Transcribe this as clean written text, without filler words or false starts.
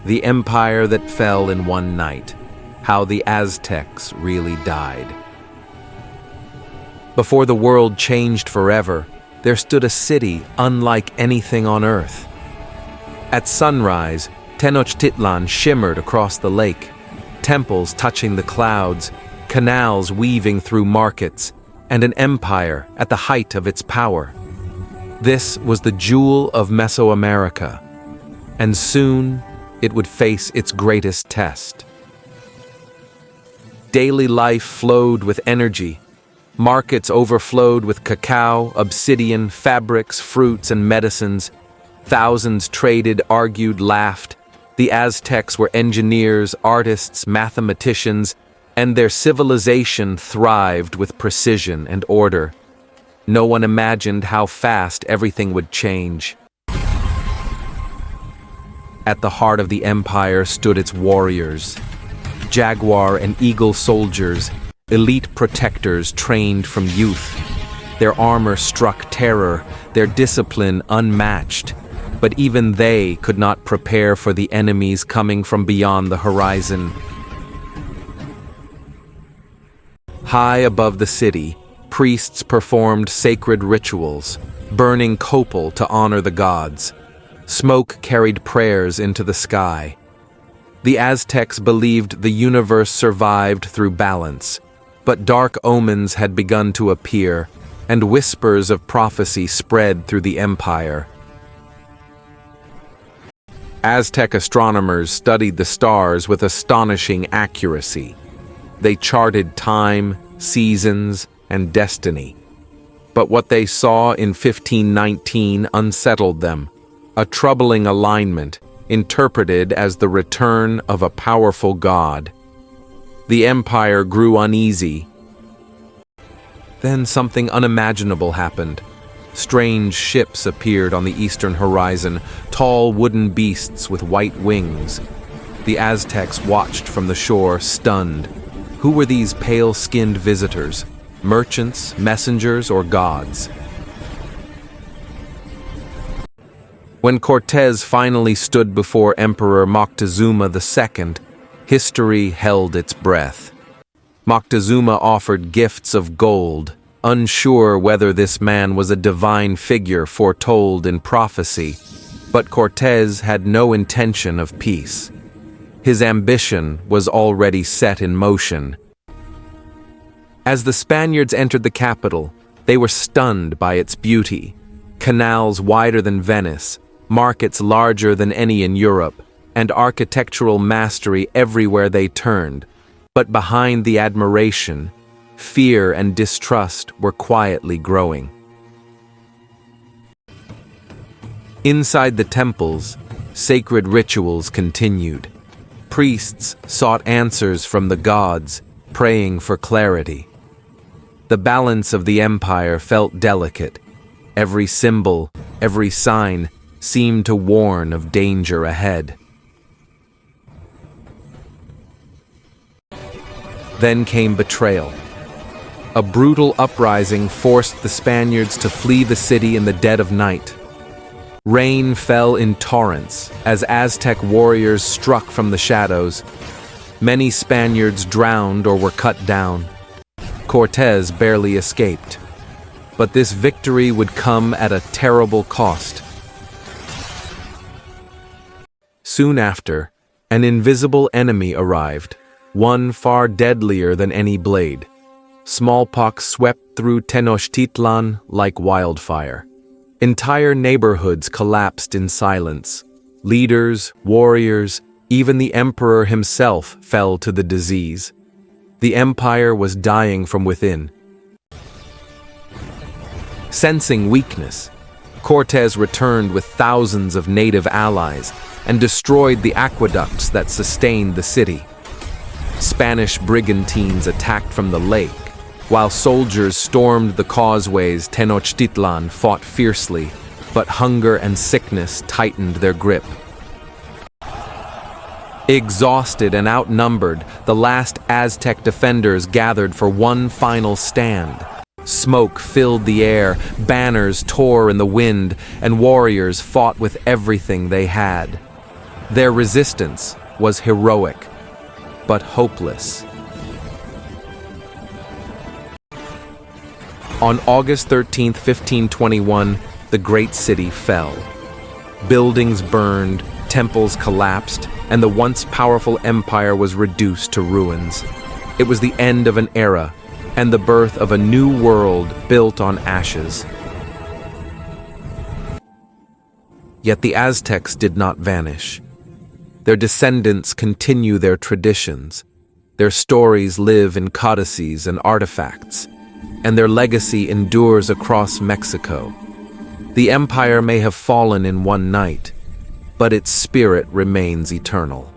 The empire that fell in one night. How the Aztecs really died. Before the world changed forever, there stood a city unlike anything on earth. At sunrise, Tenochtitlan shimmered across the lake, temples touching the clouds, canals weaving through markets, and an empire at the height of its power. This was the jewel of Mesoamerica, and soon it would face its greatest test. Daily life flowed with energy. Markets overflowed with cacao, obsidian, fabrics, fruits, and medicines. Thousands traded, argued, laughed. The Aztecs were engineers, artists, mathematicians, and their civilization thrived with precision and order. No one imagined how fast everything would change. At the heart of the empire stood its warriors, jaguar and eagle soldiers, elite protectors trained from youth. Their armor struck terror, their discipline unmatched, but even they could not prepare for the enemies coming from beyond the horizon. High above the city, priests performed sacred rituals, burning copal to honor the gods. Smoke carried prayers into the sky. The Aztecs believed the universe survived through balance, but dark omens had begun to appear, and whispers of prophecy spread through the empire. Aztec astronomers studied the stars with astonishing accuracy. They charted time, seasons, and destiny. But what they saw in 1519 unsettled them, a troubling alignment interpreted as the return of a powerful god. The empire grew uneasy. Then something unimaginable happened. Strange ships appeared on the eastern horizon, tall wooden beasts with white wings. The Aztecs watched from the shore, stunned. Who were these pale-skinned visitors? Merchants, messengers, or gods? When Cortés finally stood before Emperor Moctezuma II, history held its breath. Moctezuma offered gifts of gold, unsure whether this man was a divine figure foretold in prophecy, but Cortés had no intention of peace. His ambition was already set in motion. As the Spaniards entered the capital, they were stunned by its beauty. Canals wider than Venice, markets larger than any in Europe, and architectural mastery everywhere they turned. But behind the admiration, fear and distrust were quietly growing. Inside the temples, sacred rituals continued. Priests sought answers from the gods, praying for clarity. The balance of the empire felt delicate. Every symbol, every sign, seemed to warn of danger ahead. Then came betrayal. A brutal uprising forced the Spaniards to flee the city in the dead of night. Rain fell in torrents as Aztec warriors struck from the shadows. Many Spaniards drowned or were cut down. Cortés barely escaped. But this victory would come at a terrible cost. Soon after, an invisible enemy arrived, one far deadlier than any blade. Smallpox swept through Tenochtitlan like wildfire. Entire neighborhoods collapsed in silence. Leaders, warriors, even the emperor himself fell to the disease. The empire was dying from within. Sensing weakness, Cortés returned with thousands of native allies and destroyed the aqueducts that sustained the city. Spanish brigantines attacked from the lake, while soldiers stormed the causeways. Tenochtitlan fought fiercely, but hunger and sickness tightened their grip. Exhausted and outnumbered, the last Aztec defenders gathered for one final stand. Smoke filled the air, banners tore in the wind, and warriors fought with everything they had. Their resistance was heroic, but hopeless. On August 13, 1521, the great city fell. Buildings burned, temples collapsed, and the once powerful empire was reduced to ruins. It was the end of an era, and the birth of a new world built on ashes. Yet the Aztecs did not vanish. Their descendants continue their traditions. Their stories live in codices and artifacts, and their legacy endures across Mexico. The empire may have fallen in one night, but its spirit remains eternal.